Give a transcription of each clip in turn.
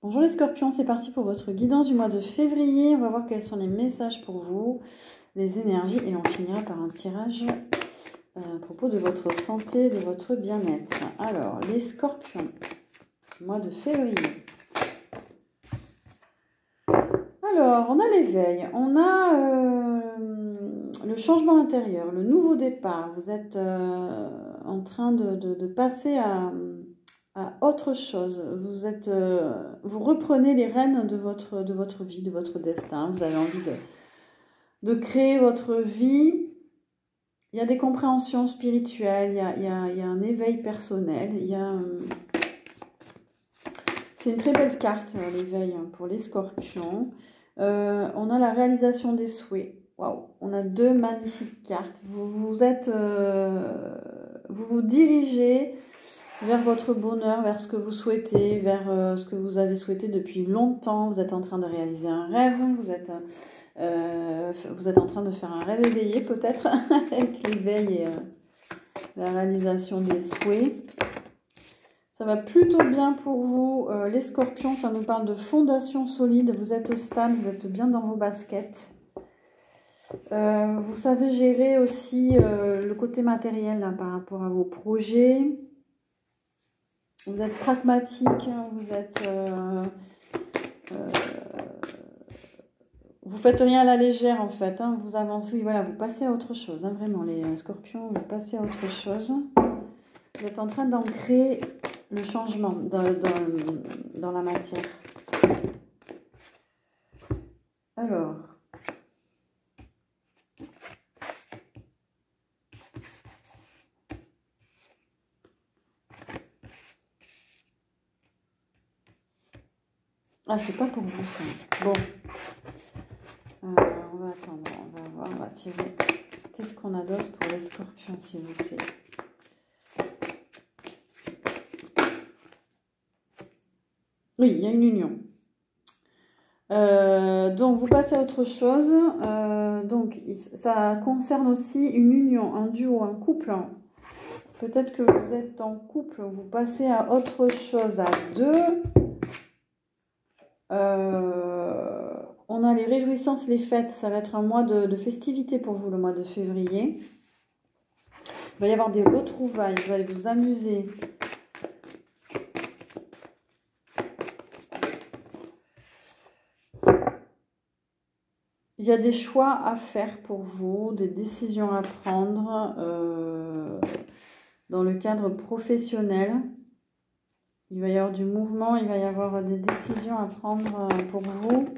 Bonjour les scorpions, c'est parti pour votre guidance du mois de février. On va voir quels sont les messages pour vous, les énergies, et on finira par un tirage à propos de votre santé, de votre bien-être. Alors, les scorpions, mois de février. Alors, on a l'éveil, on a le changement intérieur, le nouveau départ. Vous êtes en train de passer à autre chose. Vous reprenez les rênes de votre vie, de votre destin. Vous avez envie de créer votre vie. Il y a des compréhensions spirituelles, il y a un éveil personnel. C'est une très belle carte, l'éveil, pour les scorpions. On a la réalisation des souhaits. Waouh, on a deux magnifiques cartes. Vous vous dirigez vers votre bonheur, vers ce que vous souhaitez, vers ce que vous avez souhaité depuis longtemps. Vous êtes en train de réaliser un rêve, vous êtes en train de faire un rêve éveillé peut-être, avec l'éveil et la réalisation des souhaits. Ça va plutôt bien pour vous, les scorpions. Ça nous parle de fondation solide. Vous êtes stable, vous êtes bien dans vos baskets. Vous savez gérer aussi le côté matériel là, par rapport à vos projets. Vous êtes pragmatique, vous faites rien à la légère en fait, hein, vous avancez, oui, voilà, vous passez à autre chose, hein, vraiment les scorpions, vous passez à autre chose. Vous êtes en train d'ancrer le changement dans la matière. Alors, ah, c'est pas pour vous ça. Bon. On va attendre, on va voir, on va tirer. Qu'est-ce qu'on a d'autre pour les scorpions, s'il vous plaît? Oui, il y a une union. Donc, vous passez à autre chose. Donc, ça concerne aussi une union, un duo, un couple. Peut-être que vous êtes en couple, vous passez à autre chose, à deux. On a les réjouissances, les fêtes. Ça va être un mois de festivité pour vous, le mois de février. Il va y avoir des retrouvailles, vous allez vous amuser. Il y a des choix à faire pour vous, des décisions à prendre dans le cadre professionnel. Il va y avoir du mouvement, il va y avoir des décisions à prendre pour vous.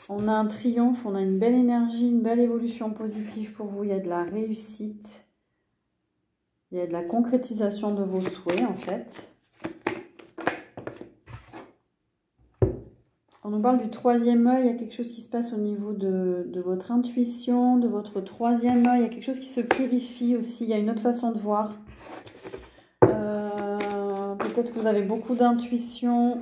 On a un triomphe, on a une belle énergie, une belle évolution positive pour vous. Il y a de la réussite. Il y a de la concrétisation de vos souhaits en fait. On nous parle du troisième œil, il y a quelque chose qui se passe au niveau de votre intuition, de votre troisième œil. Il y a quelque chose qui se purifie aussi, il y a une autre façon de voir. Peut-être que vous avez beaucoup d'intuition.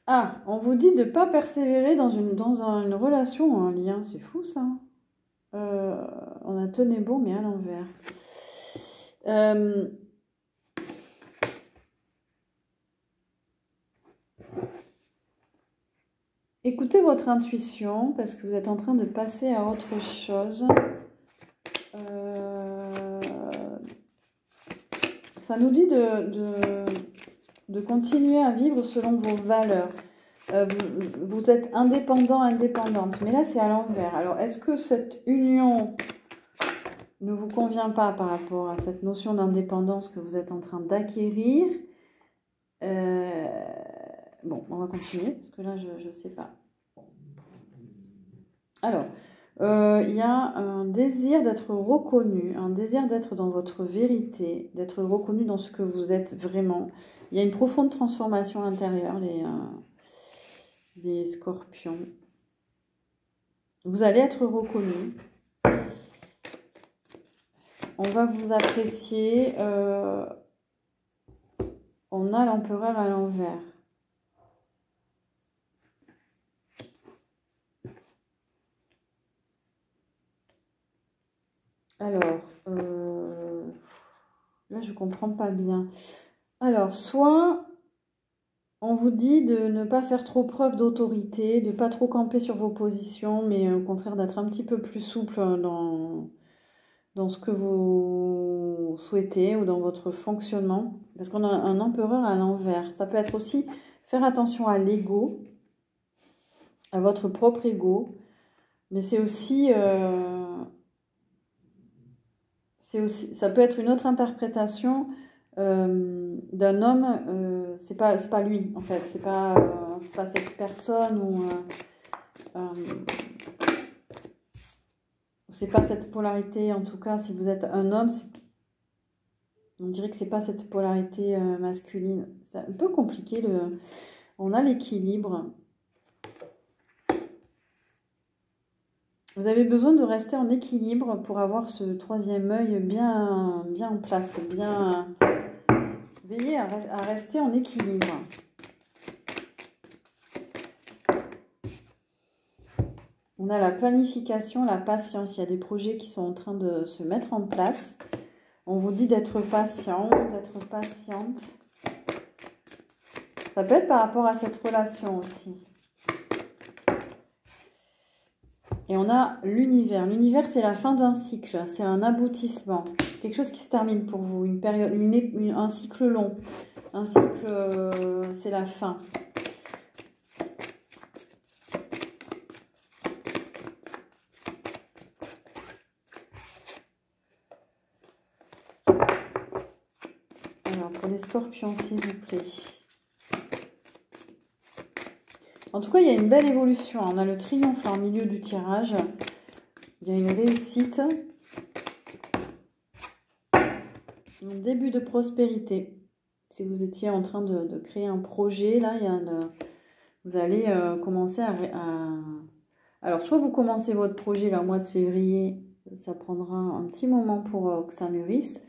Ah, on vous dit de ne pas persévérer dans une relation ou un lien. C'est fou ça. On a tenez beau mais à l'envers. Écoutez votre intuition parce que vous êtes en train de passer à autre chose. Ça nous dit de continuer à vivre selon vos valeurs. Vous êtes indépendant, indépendante, mais là c'est à l'envers. Alors est-ce que cette union ne vous convient pas par rapport à cette notion d'indépendance que vous êtes en train d'acquérir? Bon, on va continuer parce que là je ne sais pas. Alors, il y a un désir d'être reconnu, un désir d'être dans votre vérité, d'être reconnu dans ce que vous êtes vraiment. Il y a une profonde transformation intérieure, les scorpions. Vous allez être reconnu. On va vous apprécier. On a l'empereur à l'envers. Alors, là, je comprends pas bien. Alors, soit on vous dit de ne pas faire trop preuve d'autorité, de pas trop camper sur vos positions, mais au contraire d'être un petit peu plus souple dans ce que vous souhaitez ou dans votre fonctionnement. Parce qu'on a un empereur à l'envers. Ça peut être aussi faire attention à l'ego, à votre propre ego, mais c'est aussi, ça peut être une autre interprétation d'un homme. C'est pas lui en fait, c'est pas cette personne ou c'est pas cette polarité. En tout cas, si vous êtes un homme, on dirait que c'est pas cette polarité masculine. C'est un peu compliqué. On a l'équilibre. Vous avez besoin de rester en équilibre pour avoir ce troisième œil bien en place. Veillez à rester en équilibre. On a la planification, la patience. Il y a des projets qui sont en train de se mettre en place. On vous dit d'être patient, d'être patiente. Ça peut être par rapport à cette relation aussi. Et on a l'univers. L'univers, c'est la fin d'un cycle. C'est un aboutissement. Quelque chose qui se termine pour vous. Une période, un cycle long. Un cycle, c'est la fin. Alors, pour les scorpions, s'il vous plaît. En tout cas, il y a une belle évolution. On a le triomphe là, en milieu du tirage. Il y a une réussite. Un début de prospérité. Si vous étiez en train de créer un projet, là, vous allez commencer à... Alors, soit vous commencez votre projet là, au mois de février. Ça prendra un petit moment pour que ça mûrisse.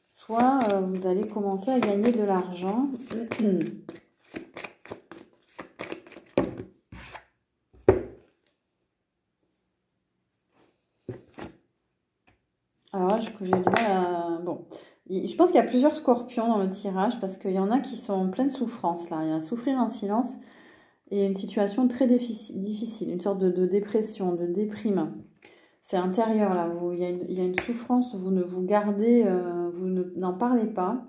Soit vous allez commencer à gagner de l'argent. Alors là, j'ai du mal à... Bon, je pense qu'il y a plusieurs scorpions dans le tirage parce qu'il y en a qui sont en pleine souffrance là. Il y a souffrir en silence et une situation très difficile, une sorte de dépression, de déprime. C'est intérieur là, il y a une souffrance, vous ne vous gardez, vous n'en parlez pas.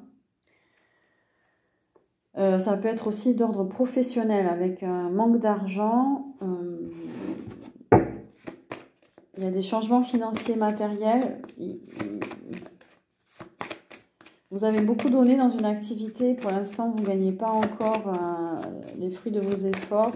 Ça peut être aussi d'ordre professionnel avec un manque d'argent. Il y a des changements financiers matériels. Vous avez beaucoup donné dans une activité. Pour l'instant, vous ne gagnez pas encore les fruits de vos efforts.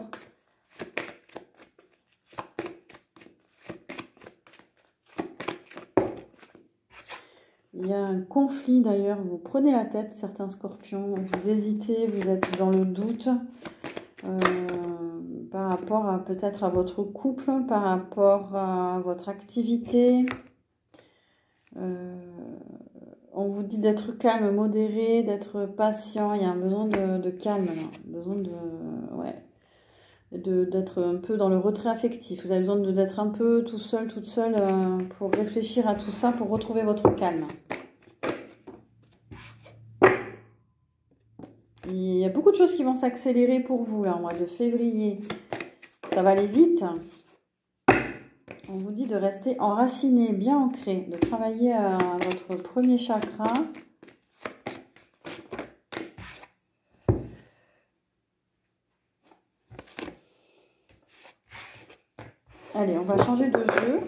Il y a un conflit d'ailleurs. Vous prenez la tête, certains scorpions. Vous hésitez, vous êtes dans le doute. Par rapport à peut-être à votre couple, par rapport à votre activité. On vous dit d'être calme, modéré, d'être patient. Il y a un besoin de calme, là. Besoin d'être un peu dans le retrait affectif. Vous avez besoin d'être un peu tout seul, toute seule pour réfléchir à tout ça, pour retrouver votre calme. Il y a beaucoup de choses qui vont s'accélérer pour vous là, au mois de février. Ça va aller vite. On vous dit de rester enraciné, bien ancré, de travailler à votre premier chakra. Allez, on va changer de jeu.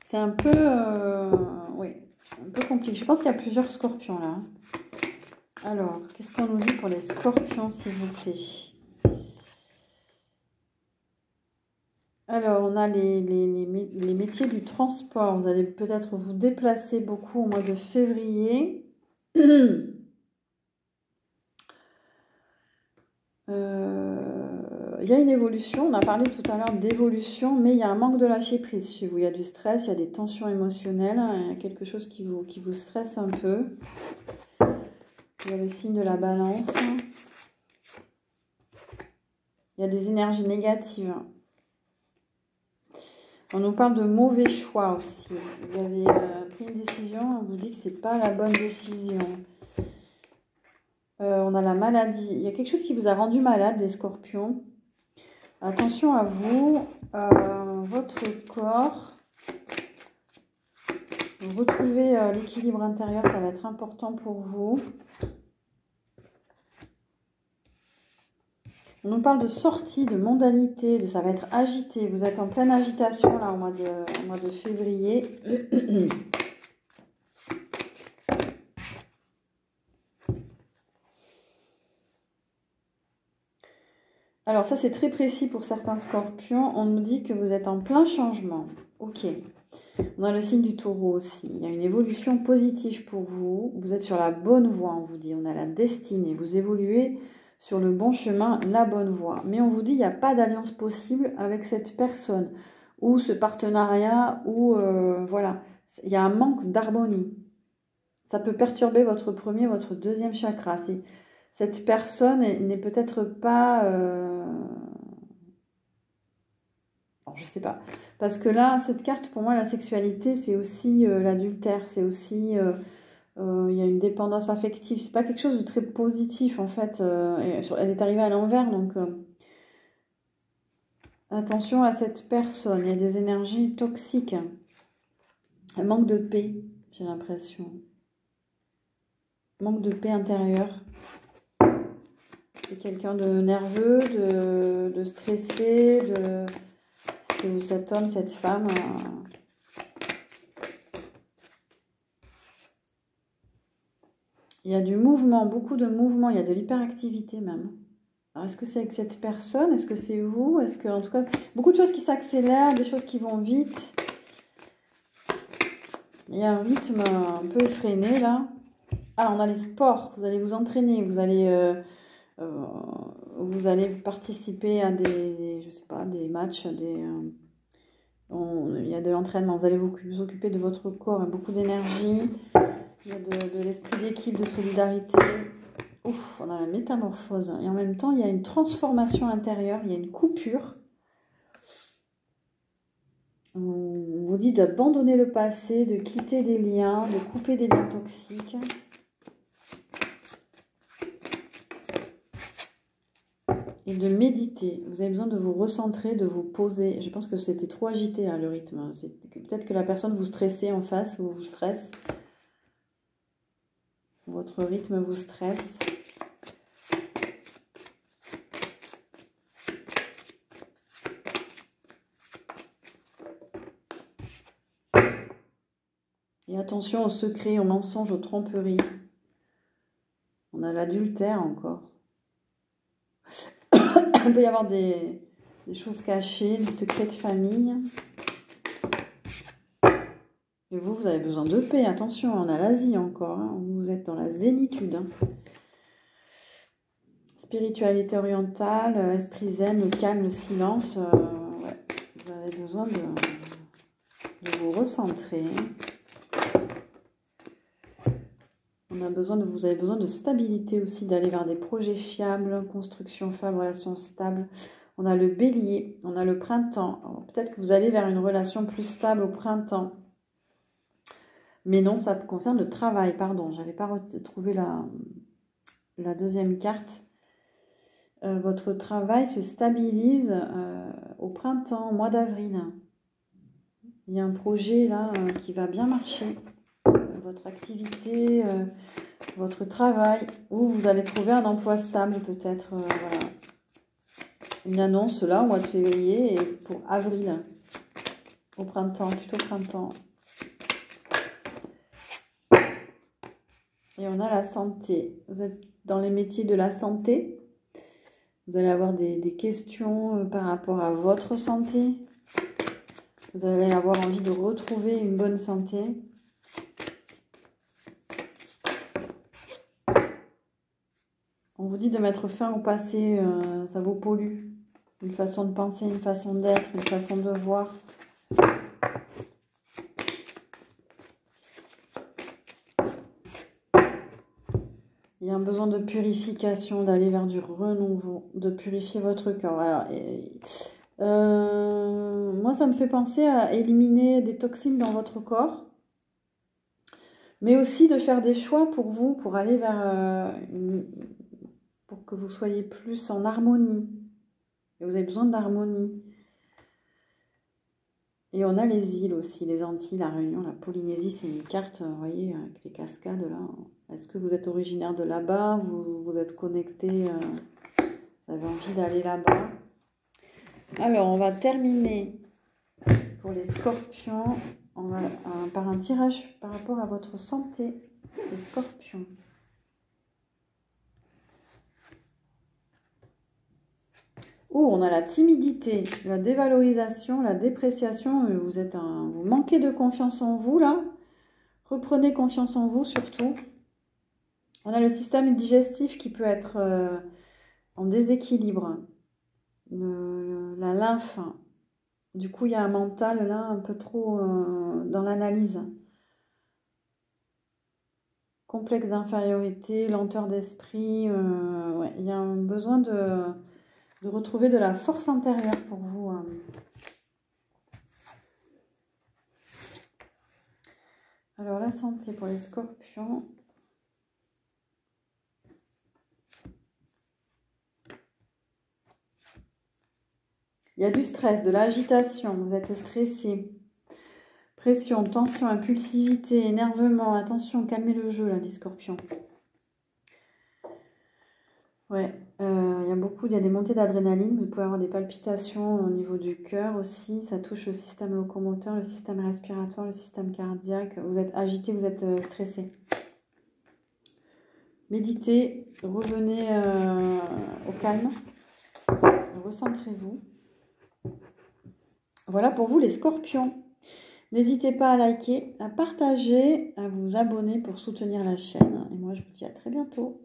C'est un peu, oui, un peu compliqué. Je pense qu'il y a plusieurs scorpions là. Alors, qu'est-ce qu'on nous dit pour les scorpions, s'il vous plaît? Alors, on a les métiers du transport. Vous allez peut-être vous déplacer beaucoup au mois de février. Il y a une évolution. On a parlé tout à l'heure d'évolution, mais il y a un manque de lâcher prise chez vous. Il y a du stress, il y a des tensions émotionnelles. Il y a quelque chose qui vous stresse un peu. Il y a le signe de la balance. Il y a des énergies négatives. On nous parle de mauvais choix aussi. Vous avez pris une décision, on vous dit que c'est pas la bonne décision. On a la maladie. Il y a quelque chose qui vous a rendu malade, les scorpions. Attention à vous, votre corps. Retrouver l'équilibre intérieur, ça va être important pour vous. On nous parle de sortie, de mondanité, ça va être agité. Vous êtes en pleine agitation là au mois de février. Alors ça c'est très précis pour certains scorpions. On nous dit que vous êtes en plein changement. Ok. On a le signe du taureau aussi. Il y a une évolution positive pour vous. Vous êtes sur la bonne voie, on vous dit. On a la destinée. Vous évoluez sur le bon chemin, la bonne voie. Mais on vous dit, il n'y a pas d'alliance possible avec cette personne ou ce partenariat ou voilà. Il y a un manque d'harmonie. Ça peut perturber votre premier, votre deuxième chakra. Cette personne n'est peut-être pas... Alors, je sais pas. Parce que là, cette carte, pour moi, la sexualité, c'est aussi l'adultère. C'est aussi... il y a une dépendance affective. C'est pas quelque chose de très positif en fait. Elle est arrivée à l'envers, donc attention à cette personne. Il y a des énergies toxiques. Elle manque de paix, j'ai l'impression. Manque de paix intérieure. C'est quelqu'un de nerveux, de stressé, que cet homme, cette femme. Il y a du mouvement, beaucoup de mouvement, il y a de l'hyperactivité même. Alors, est-ce que c'est avec cette personne? Est-ce que c'est vous? Est-ce que, en tout cas, beaucoup de choses qui s'accélèrent, des choses qui vont vite. Il y a un rythme un peu effréné, là. Ah, on a les sports. Vous allez vous entraîner. Vous allez participer à je sais pas, des matchs, il y a de l'entraînement. Vous allez vous occuper de votre corps, beaucoup d'énergie. Il y a de l'esprit d'équipe, de solidarité. Ouf, on a la métamorphose. Et en même temps, il y a une transformation intérieure. Il y a une coupure. On vous dit d'abandonner le passé, de quitter des liens, de couper des liens toxiques. Et de méditer. Vous avez besoin de vous recentrer, de vous poser. Je pense que c'était trop agité, là, le rythme. Peut-être que la personne vous stressait en face ou vous stresse. Votre rythme vous stresse. Et attention aux secrets, aux mensonges, aux tromperies. On a l'adultère encore. Il peut y avoir des choses cachées, des secrets de famille. Et vous avez besoin de paix. Attention, on a l'Asie encore. Hein. Vous êtes dans la zénitude. Hein. Spiritualité orientale, esprit zen, le calme, le silence. Ouais. Vous avez besoin de vous recentrer. Vous avez besoin de stabilité aussi, d'aller vers des projets fiables, construction fiable, relation stable. On a le bélier, on a le printemps. Peut-être que vous allez vers une relation plus stable au printemps. Mais non, ça concerne le travail, pardon. Je n'avais pas retrouvé la deuxième carte. Votre travail se stabilise au printemps, au mois d'avril. Il y a un projet là qui va bien marcher. Votre activité, votre travail, ou vous allez trouver un emploi stable peut-être. Voilà. Une annonce là au mois de février et pour avril, au printemps, plutôt printemps. Et on a la santé. Vous êtes dans les métiers de la santé. Vous allez avoir des questions par rapport à votre santé. Vous allez avoir envie de retrouver une bonne santé. On vous dit de mettre fin au passé, ça vous pollue. Une façon de penser, une façon d'être, une façon de voir. Il y a un besoin de purification, d'aller vers du renouveau, de purifier votre cœur. Alors, Moi, ça me fait penser à éliminer des toxines dans votre corps, mais aussi de faire des choix pour vous, pour aller vers pour que vous soyez plus en harmonie. Et vous avez besoin d'harmonie. Et on a les îles aussi, les Antilles, la Réunion, la Polynésie, c'est une carte, vous voyez, avec les cascades là. Est-ce que vous êtes originaire de là-bas? Vous êtes connecté, vous avez envie d'aller là-bas? Alors, on va terminer pour les scorpions par un tirage par rapport à votre santé, les scorpions. Oh, on a la timidité, la dévalorisation, la dépréciation. Vous manquez de confiance en vous, là. Reprenez confiance en vous, surtout. On a le système digestif qui peut être en déséquilibre. La lymphe. Du coup, il y a un mental, là, un peu trop dans l'analyse. Complexe d'infériorité, lenteur d'esprit. Ouais, il y a un besoin de retrouver de la force intérieure pour vous. Alors, la santé pour les scorpions. Il y a du stress, de l'agitation, vous êtes stressé. Pression, tension, impulsivité, énervement. Attention, calmez le jeu, là, les scorpions. Ouais, il y a des montées d'adrénaline. Vous pouvez avoir des palpitations au niveau du cœur aussi. Ça touche le système locomoteur, le système respiratoire, le système cardiaque. Vous êtes agité, vous êtes stressé. Méditez, revenez au calme. Recentrez-vous. Voilà pour vous les scorpions. N'hésitez pas à liker, à partager, à vous abonner pour soutenir la chaîne. Et moi, je vous dis à très bientôt.